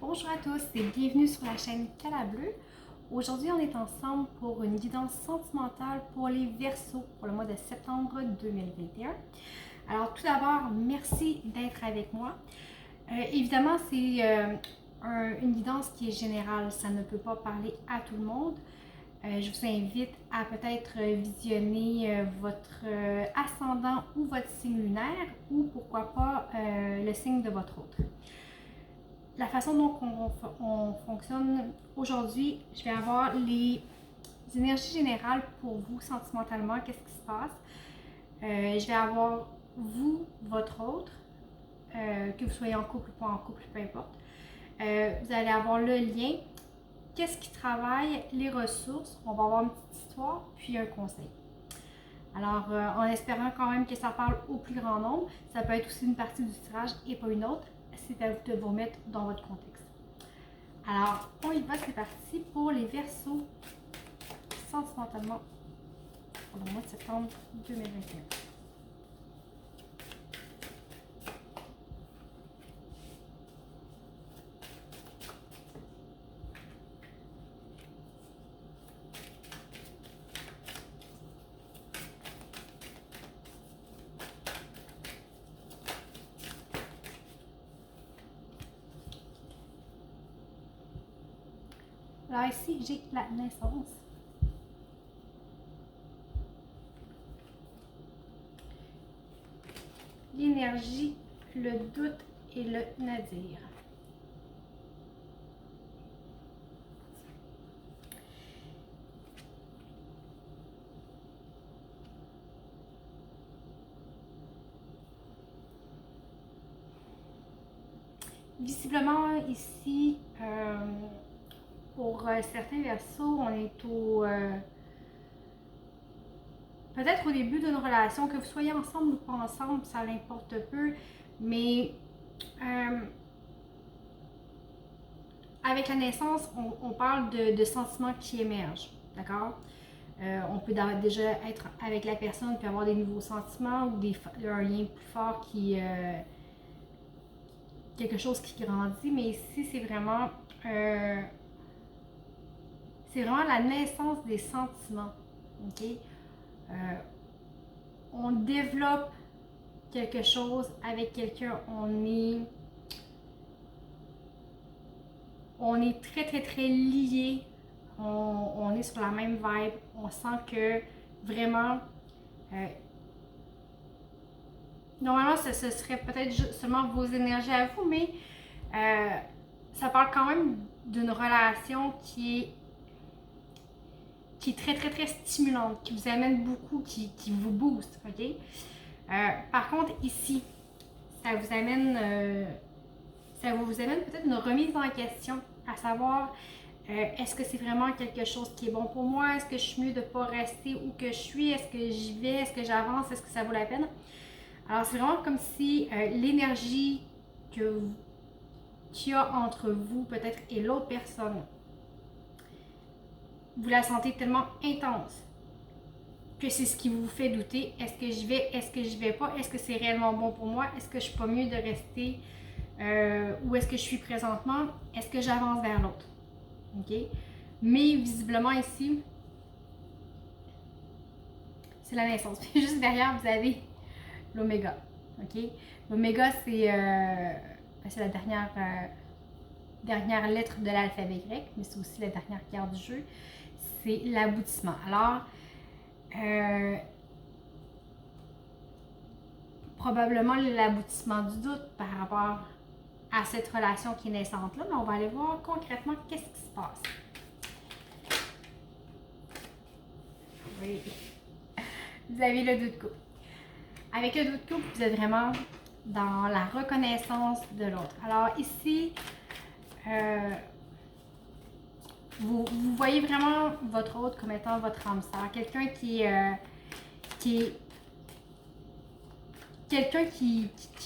Bonjour à tous et bienvenue sur la chaîne Cala Bleu. Aujourd'hui, on est ensemble pour une guidance sentimentale pour les Verseaux pour le mois de septembre 2021. Alors tout d'abord, merci d'être avec moi. Évidemment, c'est une guidance qui est générale, ça ne peut pas parler à tout le monde. Je vous invite à peut-être visionner votre ascendant ou votre signe lunaire ou pourquoi pas le signe de votre autre. La façon dont on fonctionne aujourd'hui, je vais avoir les énergies générales pour vous sentimentalement, qu'est-ce qui se passe. Je vais avoir vous, votre autre, que vous soyez en couple ou pas en couple, peu importe. Vous allez avoir le lien, qu'est-ce qui travaille, les ressources, on va avoir une petite histoire, puis un conseil. Alors, en espérant quand même que ça parle au plus grand nombre, ça peut être aussi une partie du tirage et pas une autre. C'est à vous de vous mettre dans votre contexte. Alors, on y va, c'est parti pour les Verseaux sentimentalement pour le mois de septembre 2021. Alors ici, j'ai la naissance. L'énergie, le doute et le nadir. Visiblement, ici, pour certains Verseaux, on est peut-être au début d'une relation, que vous soyez ensemble ou pas ensemble, ça l'importe peu, mais avec la naissance, on parle de sentiments qui émergent, d'accord? On peut déjà être avec la personne puis avoir des nouveaux sentiments ou un lien plus fort quelque chose qui grandit, mais ici c'est vraiment la naissance des sentiments, ok? On développe quelque chose avec quelqu'un, on est très très très liés, on est sur la même vibe, on sent que vraiment normalement ce serait peut-être seulement vos énergies à vous, mais ça parle quand même d'une relation qui est très très très stimulante, qui vous amène beaucoup, qui vous booste, ok? Par contre ici, ça vous amène peut-être une remise en question, à savoir est-ce que c'est vraiment quelque chose qui est bon pour moi? Est-ce que je suis mieux de ne pas rester où que je suis? Est-ce que j'y vais? Est-ce que j'avance? Est-ce que ça vaut la peine? Alors c'est vraiment comme si l'énergie qu'il y a entre vous peut-être et l'autre personne, vous la sentez tellement intense que c'est ce qui vous fait douter. Est-ce que j'y vais? Est-ce que j'y vais pas? Est-ce que c'est réellement bon pour moi? Est-ce que je suis pas mieux de rester où est-ce que je suis présentement? Est-ce que j'avance vers l'autre? OK? Mais visiblement ici, c'est la naissance. Puis juste derrière, vous avez l'oméga. OK? L'oméga, c'est la dernière lettre de l'alphabet grec, mais c'est aussi la dernière carte du jeu. C'est l'aboutissement. Alors, probablement l'aboutissement du doute par rapport à cette relation qui est naissante là, mais on va aller voir concrètement qu'est-ce qui se passe. Oui. Vous avez le doute couple. Avec le doute couple, vous êtes vraiment dans la reconnaissance de l'autre. Alors ici, vous voyez vraiment votre autre comme étant votre âme sœur, quelqu'un qui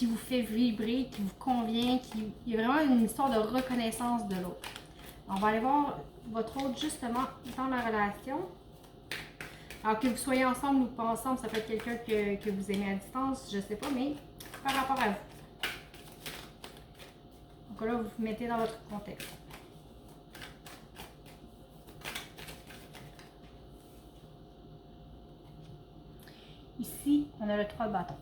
vous fait vibrer, qui vous convient, il y a vraiment une histoire de reconnaissance de l'autre. On va aller voir votre autre justement dans la relation. Alors que vous soyez ensemble ou pas ensemble, ça peut être quelqu'un que vous aimez à distance, je sais pas, mais par rapport à vous. Donc là, vous vous mettez dans votre contexte. Ici, on a le 3 de bâton.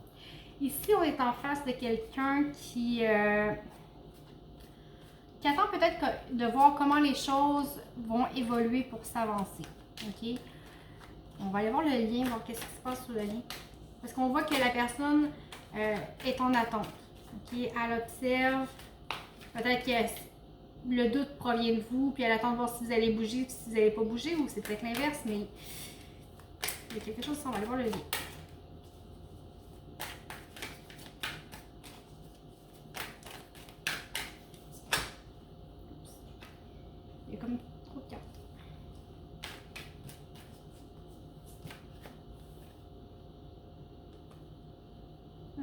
Ici, on est en face de quelqu'un qui attend peut-être de voir comment les choses vont évoluer pour s'avancer. OK? On va aller voir le lien, voir qu'est-ce qui se passe sur le lien. Parce qu'on voit que la personne est en attente. OK? Elle observe. Peut-être que le doute provient de vous, puis elle attend de voir si vous allez bouger, puis si vous n'allez pas bouger, ou c'est peut-être l'inverse, mais il y a quelque chose, on va aller voir le lien. Il y a comme trop de cartes.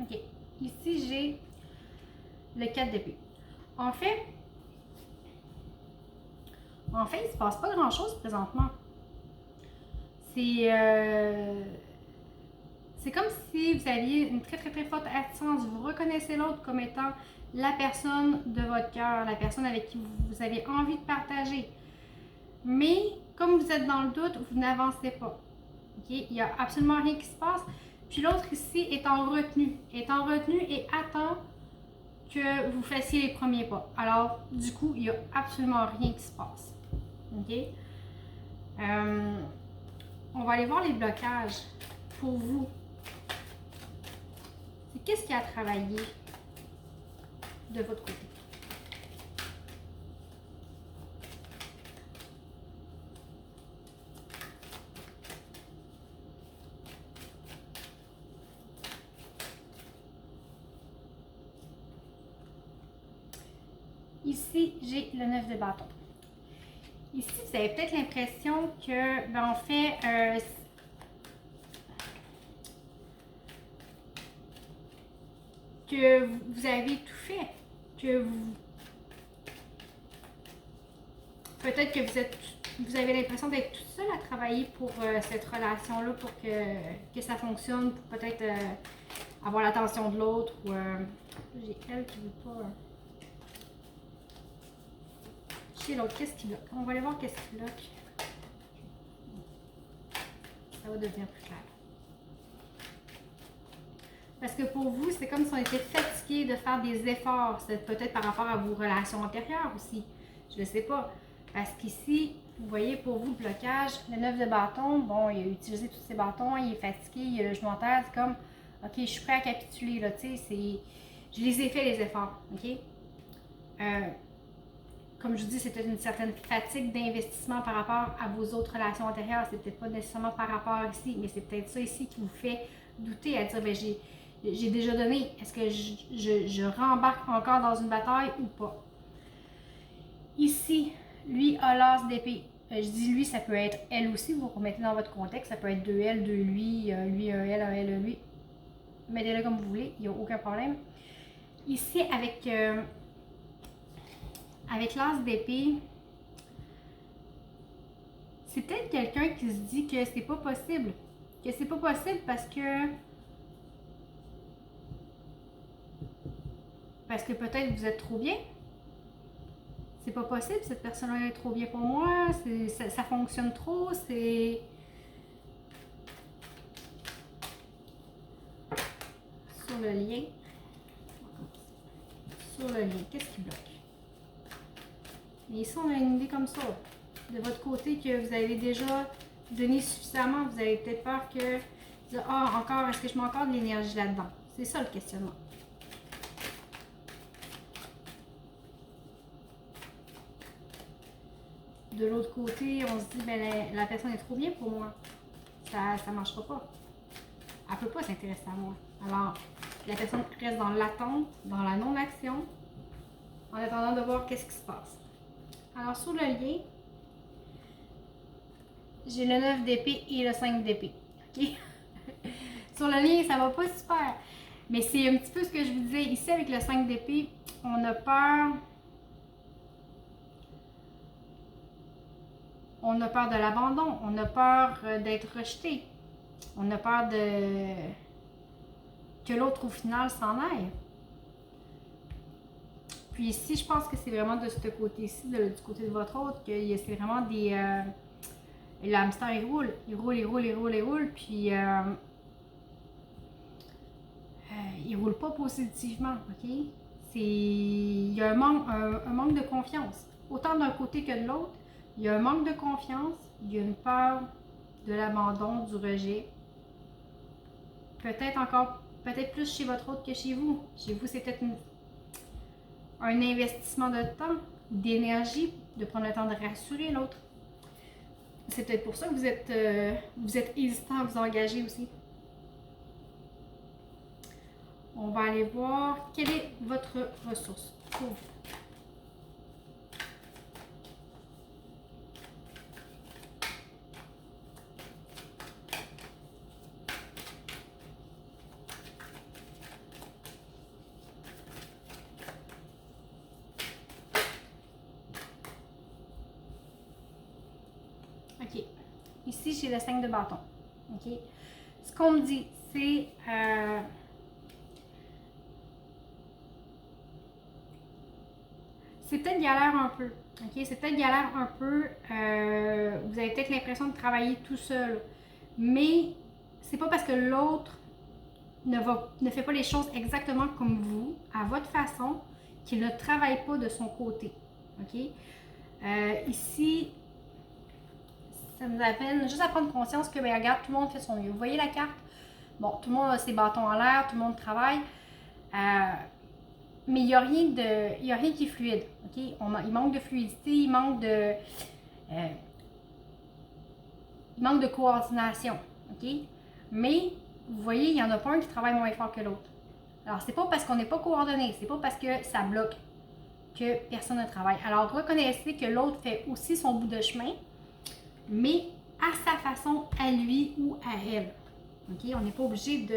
OK. Ici, j'ai le 4 d'épée. En fait, il ne se passe pas grand-chose présentement. C'est comme si vous aviez une très forte attirance. Vous reconnaissez l'autre comme étant la personne de votre cœur, la personne avec qui vous avez envie de partager. Mais comme vous êtes dans le doute, vous n'avancez pas. Okay? Il n'y a absolument rien qui se passe. Puis l'autre ici est en retenue. Et attend que vous fassiez les premiers pas. Alors, du coup, il n'y a absolument rien qui se passe. OK? On va aller voir les blocages pour vous. C'est qu'est-ce qui a travaillé de votre côté? Ici, j'ai le 9 de bâton. Ici, vous avez peut-être l'impression que, ben, en fait, que vous avez tout fait, que vous... Peut-être que vous avez l'impression d'être toute seule à travailler pour cette relation-là, pour que ça fonctionne, pour peut-être avoir l'attention de l'autre, ou... j'ai elle qui veut pas... Chez l'autre, qu'est-ce qui bloque? On va aller voir qu'est-ce qui bloque. Ça va devenir plus clair. Parce que pour vous, c'est comme si on était fatigué de faire des efforts. C'est peut-être par rapport à vos relations antérieures aussi. Je ne sais pas. Parce qu'ici, vous voyez, pour vous, le blocage, le 9 de bâton, bon, il a utilisé tous ses bâtons, il est fatigué, il a le genou en terre, c'est comme, OK, je suis prêt à capituler, là, tu sais, je les ai fait, les efforts, OK? Comme je vous dis, c'est peut-être une certaine fatigue d'investissement par rapport à vos autres relations antérieures. C'est peut-être pas nécessairement par rapport ici, mais c'est peut-être ça ici qui vous fait douter, à dire, ben j'ai déjà donné. Est-ce que je rembarque encore dans une bataille ou pas? Ici, lui a l'as d'épée. Je dis lui, ça peut être elle aussi, vous remettez dans votre contexte. Ça peut être deux elle, deux lui, lui, un elle, un lui. Mettez-le comme vous voulez, il n'y a aucun problème. Ici, avec l'as d'épée, c'est peut-être quelqu'un qui se dit que c'est pas possible. Que c'est pas possible parce que peut-être vous êtes trop bien. C'est pas possible, cette personne-là est trop bien pour moi, ça fonctionne trop, c'est... Sur le lien. Sur le lien, qu'est-ce qui bloque? Et ici, on a une idée comme ça. De votre côté, que vous avez déjà donné suffisamment, vous avez peut-être peur que... Ah, encore, est-ce que je mets encore de l'énergie là-dedans? C'est ça le questionnement. De l'autre côté, on se dit, ben, la personne est trop bien pour moi. Ça ne marchera pas. Elle ne peut pas s'intéresser à moi. Alors, la personne reste dans l'attente, dans la non-action, en attendant de voir qu'est-ce qui se passe. Alors, sur le lien, j'ai le 9 d'épée et le 5 d'épée. OK? Sur le lien, ça va pas super. Mais c'est un petit peu ce que je vous disais. Ici, avec le 5 d'épée, on a peur... On a peur de l'abandon. On a peur d'être rejeté. On a peur que l'autre, au final, s'en aille. Puis ici, je pense que c'est vraiment de ce côté-ci, du côté de votre autre, que c'est vraiment des... le hamster, il roule, il roule, il roule, il roule, il roule, puis il roule pas positivement, ok? Il y a un manque de confiance. Autant d'un côté que de l'autre, il y a un manque de confiance, il y a une peur de l'abandon, du rejet. Peut-être plus chez votre autre que chez vous. Chez vous, c'est peut-être un investissement de temps, d'énergie, de prendre le temps de rassurer l'autre. C'est peut-être pour ça que vous êtes hésitant à vous engager aussi. On va aller voir quelle est votre ressource pour vous. OK. Ici, j'ai le 5 de bâton. OK. Ce qu'on me dit, c'est... c'est peut-être galère un peu. OK? C'est peut-être galère un peu. Vous avez peut-être l'impression de travailler tout seul. Mais c'est pas parce que l'autre ne fait pas les choses exactement comme vous, à votre façon, qu'il ne travaille pas de son côté. OK? Ici, ça nous amène juste à prendre conscience que, bien, regarde, tout le monde fait son mieux. Vous voyez la carte? Bon, tout le monde a ses bâtons en l'air, tout le monde travaille. Mais il n'y a rien qui est fluide. Okay? Il manque de fluidité, il manque de coordination. Okay? Mais vous voyez, il n'y en a pas un qui travaille moins fort que l'autre. Alors, c'est pas parce qu'on n'est pas coordonné, c'est pas parce que ça bloque que personne ne travaille. Alors, reconnaissez que l'autre fait aussi son bout de chemin, mais à sa façon, à lui ou à elle. Okay? On n'est pas obligé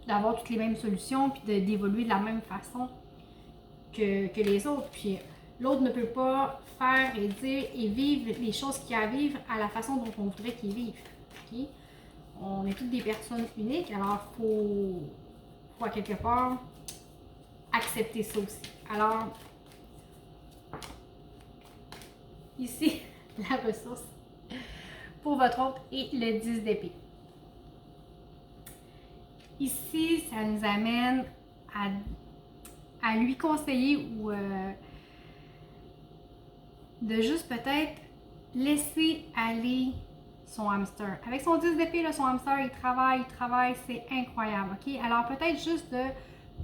d'avoir toutes les mêmes solutions puis d'évoluer de la même façon que les autres. Puis l'autre ne peut pas faire et dire et vivre les choses qu'il y a à vivre à la façon dont on voudrait qu'il vive. Okay? On est toutes des personnes uniques, alors il faut à quelque part accepter ça aussi. Alors, ici, la ressource pour votre autre est le 10 d'épée. Ici, ça nous amène à lui conseiller ou de juste peut-être laisser aller son hamster. Avec son 10 d'épée, son hamster, il travaille, c'est incroyable. Okay? Alors peut-être juste de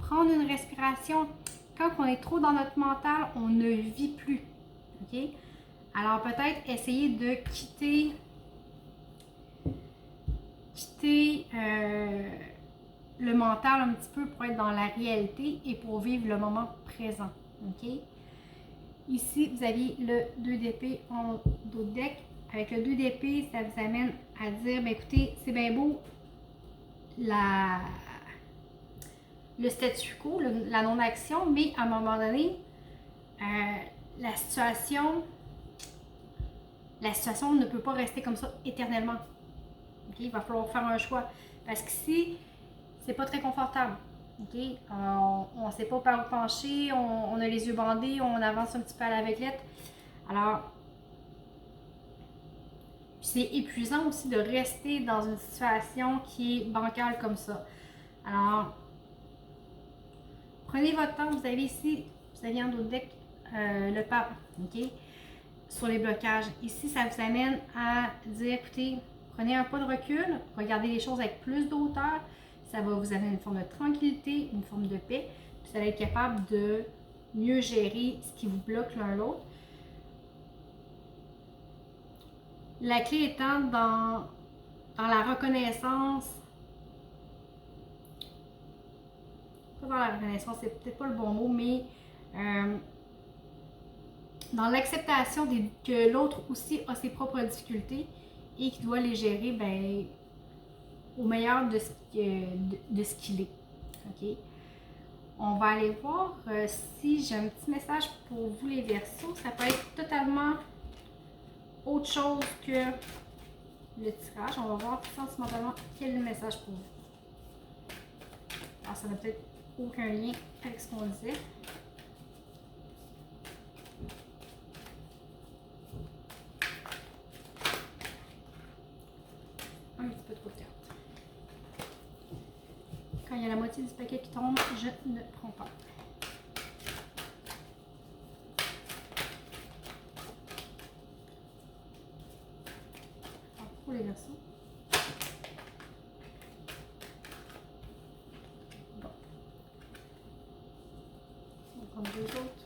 prendre une respiration. Quand on est trop dans notre mental, on ne vit plus. Okay? Alors peut-être essayer de quitter le mental un petit peu pour être dans la réalité et pour vivre le moment présent. Okay? Ici, vous aviez le 2 d'épée en dos de deck. Avec le 2 d'épée, ça vous amène à dire, bien, écoutez, c'est bien beau le statu quo, la non-action, mais à un moment donné, la situation ne peut pas rester comme ça éternellement. Okay? Il va falloir faire un choix. Parce qu'ici, c'est pas très confortable. Okay? On ne sait pas par où pencher, on a les yeux bandés, on avance un petit peu à l'aveuglette. Alors, c'est épuisant aussi de rester dans une situation qui est bancale comme ça. Alors, prenez votre temps. Vous avez ici, vous avez en dos de deck le pape, ok, sur les blocages. Ici, ça vous amène à dire, écoutez, prenez un pas de recul, regardez les choses avec plus d'auteur. Ça va vous amener une forme de tranquillité, une forme de paix. Puis vous allez être capable de mieux gérer ce qui vous bloque l'un l'autre. La clé étant dans la reconnaissance. Pas dans la reconnaissance, c'est peut-être pas le bon mot, mais dans l'acceptation que l'autre aussi a ses propres difficultés et qu'il doit les gérer ben, au meilleur de ce qu'il est. Okay? On va aller voir si j'ai un petit message pour vous les Verseaux. Ça peut être totalement autre chose que le tirage. On va voir sentimentalement quel est le message pour vous. Alors ça va peut-être aucun lien avec ce qu'on disait. Un petit peu trop de cartes. Quand il y a la moitié du paquet qui tombe, je ne prends pas. Alors, pour les Verseaux. Bon. On va prendre deux autres.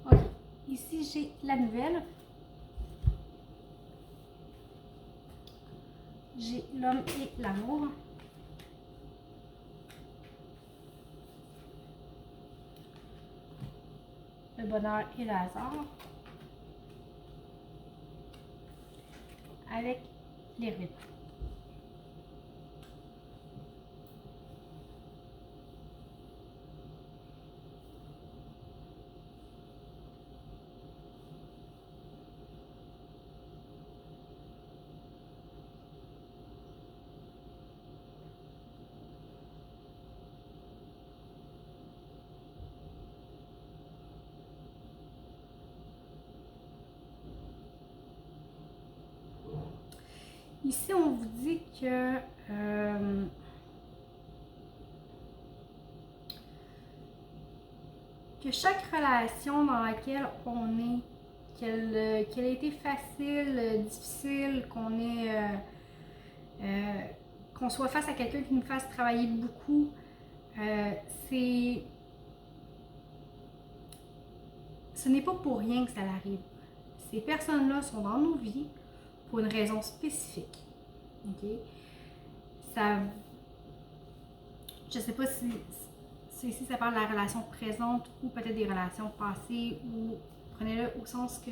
Ok, ici j'ai la nouvelle. J'ai l'homme et l'amour. Le bonheur et le hasard. Avec les rythmes. Ici, on vous dit que chaque relation dans laquelle on est, qu'elle ait été facile, difficile, qu'on soit face à quelqu'un qui nous fasse travailler beaucoup, ce n'est pas pour rien que ça arrive. Ces personnes-là sont dans nos vies pour une raison spécifique. Okay? Je ne sais pas si ici ça parle de la relation présente ou peut-être des relations passées, ou prenez-le au sens que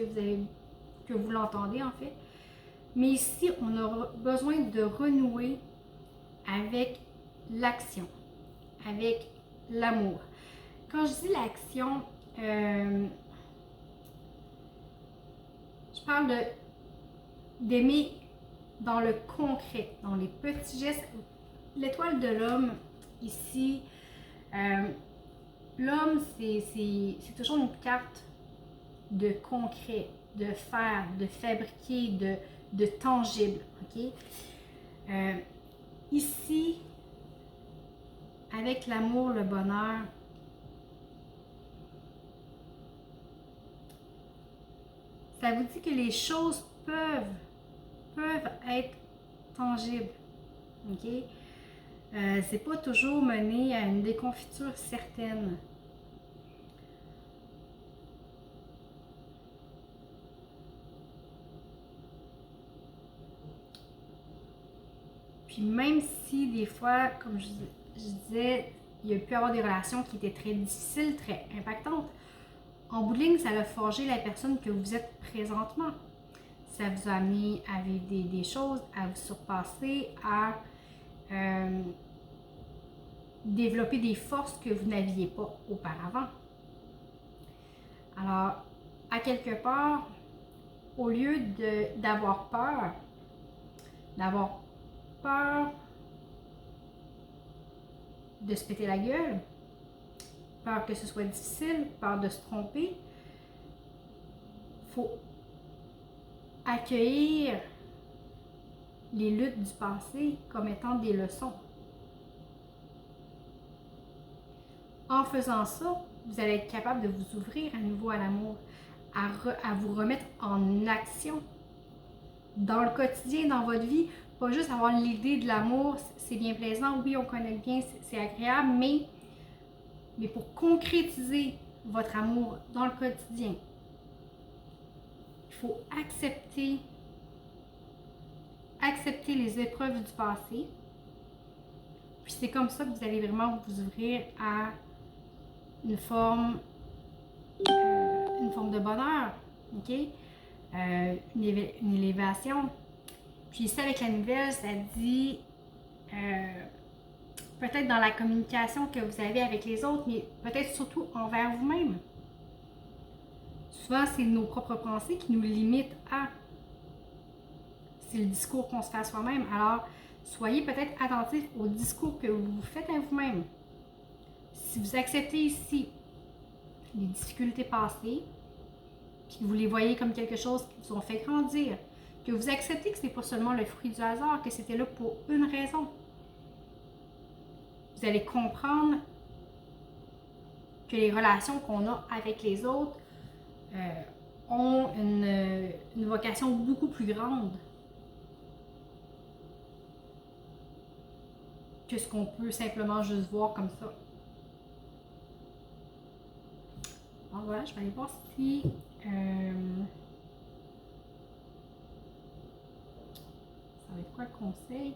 vous l'entendez en fait. Mais ici, on a besoin de renouer avec l'action, avec l'amour. Quand je dis l'action, je parle d'aimer dans le concret, dans les petits gestes. L'étoile de l'homme, ici, l'homme, c'est toujours une carte de concret, de faire, de fabriquer, de tangible. Okay? Ici, avec l'amour, le bonheur, ça vous dit que les choses peuvent être tangibles. Okay? C'est pas toujours mené à une déconfiture certaine. Puis même si des fois, comme je disais, il y a pu avoir des relations qui étaient très difficiles, très impactantes, en bout de ligne, ça a forgé la personne que vous êtes présentement. Ça vous a amené à vivre des choses, à vous surpasser, à développer des forces que vous n'aviez pas auparavant. Alors, à quelque part, au lieu d'avoir peur de se péter la gueule, peur que ce soit difficile, peur de se tromper, il faut accueillir les luttes du passé comme étant des leçons. En faisant ça, vous allez être capable de vous ouvrir à nouveau à l'amour, à vous remettre en action dans le quotidien, dans votre vie. Pas juste avoir l'idée de l'amour, c'est bien plaisant, oui, on connaît bien, c'est agréable, mais pour concrétiser votre amour dans le quotidien, il faut accepter les épreuves du passé. Puis c'est comme ça que vous allez vraiment vous ouvrir à une forme de bonheur, ok? Une élévation. Puis ici, avec la nouvelle, ça dit peut-être dans la communication que vous avez avec les autres, mais peut-être surtout envers vous-même. Souvent, c'est nos propres pensées qui nous limitent à... C'est le discours qu'on se fait à soi-même. Alors, soyez peut-être attentifs au discours que vous vous faites à vous-même. Si vous acceptez ici les difficultés passées, puis que vous les voyez comme quelque chose qui vous ont fait grandir, que vous acceptez que ce n'est pas seulement le fruit du hasard, que c'était là pour une raison. Vous allez comprendre que les relations qu'on a avec les autres ont une vocation beaucoup plus grande que ce qu'on peut simplement juste voir comme ça. Alors voilà, je vais aller voir si... ça va être quoi le conseil?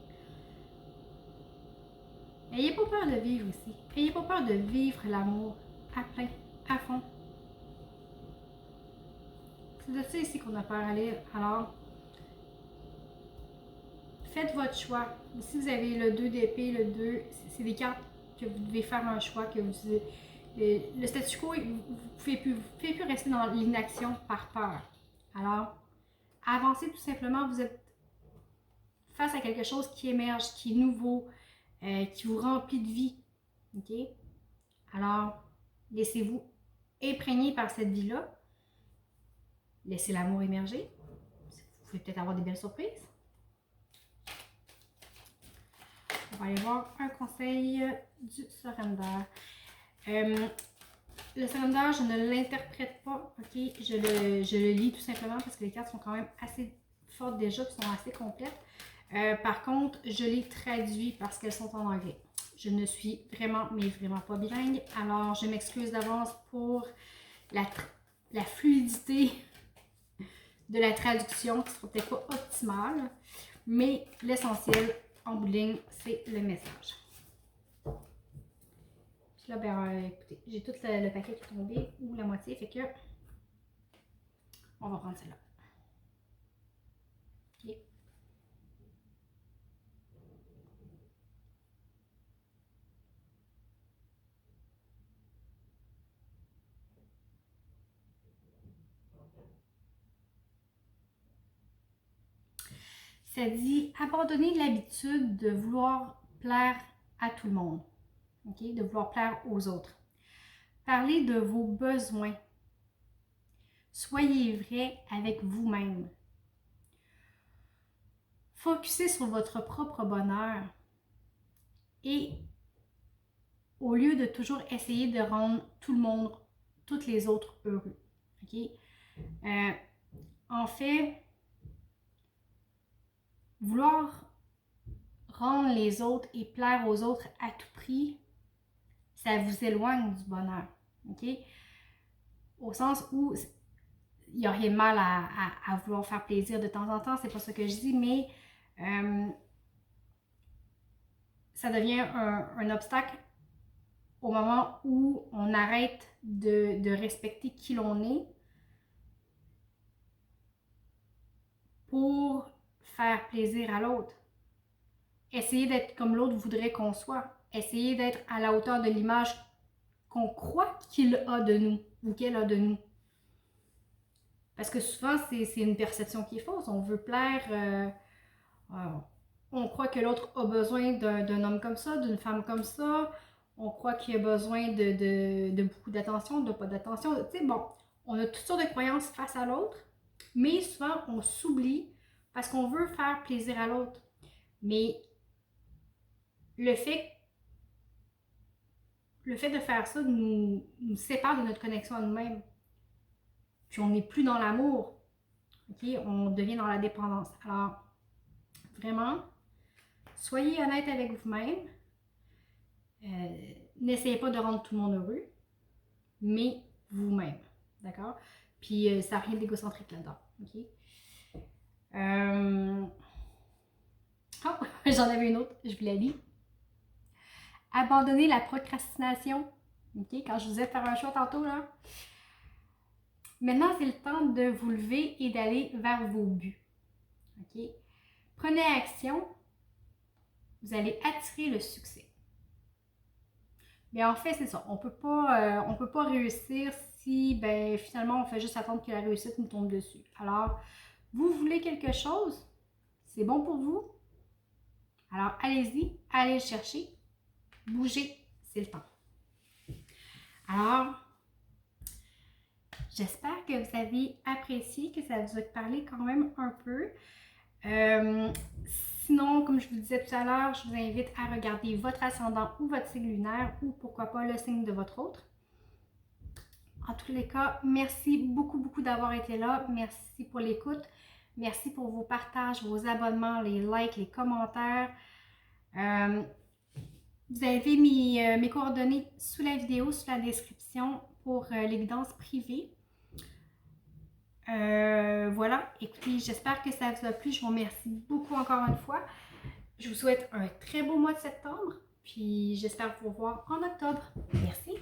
N'ayez pas peur de vivre aussi. N'ayez pas peur de vivre l'amour à plein, à fond. C'est de ça ici qu'on a parlé. Alors, faites votre choix. Si vous avez le 2 d'épée, le 2, c'est des cartes que vous devez faire un choix, que vous... Le statu quo, vous ne pouvez plus rester dans l'inaction par peur. Alors, avancez tout simplement. Vous êtes face à quelque chose qui émerge, qui est nouveau, qui vous remplit de vie. OK? Alors, laissez-vous imprégner par cette vie-là. Laissez l'amour émerger. Vous pouvez peut-être avoir des belles surprises. On va aller voir un conseil du surrender. Le surrender, je ne l'interprète pas, ok? Je le lis tout simplement parce que les cartes sont quand même assez fortes déjà et sont assez complètes. Par contre, je les traduis parce qu'elles sont en anglais. Je ne suis vraiment, mais vraiment pas bilingue. Alors, je m'excuse d'avance pour la fluidité de la traduction qui ne sera peut-être pas optimale. Mais l'essentiel, en bout de ligne, c'est le message. Puis là, ben, écoutez, j'ai tout le paquet qui est tombé, ou la moitié, fait que on va prendre celle-là. OK. Ça dit abandonner l'habitude de vouloir plaire à tout le monde, okay? De vouloir plaire aux autres. Parlez de vos besoins. Soyez vrai avec vous-même. Focussez sur votre propre bonheur et au lieu de toujours essayer de rendre tout le monde, toutes les autres heureux. Okay? En fait, vouloir rendre les autres et plaire aux autres à tout prix, ça vous éloigne du bonheur. OK? Au sens où il n'y a rien de mal à vouloir faire plaisir de temps en temps, c'est pas ce que je dis, mais ça devient un obstacle au moment où on arrête de respecter qui l'on est pour faire plaisir à l'autre. Essayer d'être comme l'autre voudrait qu'on soit. Essayer d'être à la hauteur de l'image qu'on croit qu'il a de nous ou qu'elle a de nous. Parce que souvent, c'est une perception qui est fausse. On veut plaire. On croit que l'autre a besoin d'un homme comme ça, d'une femme comme ça. On croit qu'il a besoin de beaucoup d'attention, de pas d'attention. Tu sais, bon, on a toutes sortes de croyances face à l'autre, mais souvent, on s'oublie parce qu'on veut faire plaisir à l'autre. Mais le fait de faire ça nous sépare de notre connexion à nous-mêmes. Puis on n'est plus dans l'amour. Okay? On devient dans la dépendance. Alors, vraiment, soyez honnête avec vous-même. N'essayez pas de rendre tout le monde heureux, mais vous-même. D'accord? Puis ça n'a rien d'égocentrique là-dedans. Okay? Oh, j'en avais une autre, je vous la lis. Abandonner la procrastination, OK? Quand je vous ai faire un choix tantôt, là. Maintenant, c'est le temps de vous lever et d'aller vers vos buts. OK? Prenez action. Vous allez attirer le succès. Mais en fait, c'est ça. On peut pas réussir si, ben, finalement, on fait juste attendre que la réussite nous tombe dessus. Alors, vous voulez quelque chose? C'est bon pour vous? Alors, allez-y, allez le chercher. Bougez, c'est le temps. Alors, j'espère que vous avez apprécié, que ça vous a parlé quand même un peu. Sinon, comme je vous disais tout à l'heure, je vous invite à regarder votre ascendant ou votre signe lunaire ou pourquoi pas le signe de votre autre. En tous les cas, merci beaucoup, beaucoup d'avoir été là. Merci pour l'écoute. Merci pour vos partages, vos abonnements, les likes, les commentaires. Vous avez mes coordonnées sous la vidéo, sous la description pour l'évidence privée. Voilà, écoutez, j'espère que ça vous a plu. Je vous remercie beaucoup encore une fois. Je vous souhaite un très beau mois de septembre. Puis j'espère vous revoir en octobre. Merci.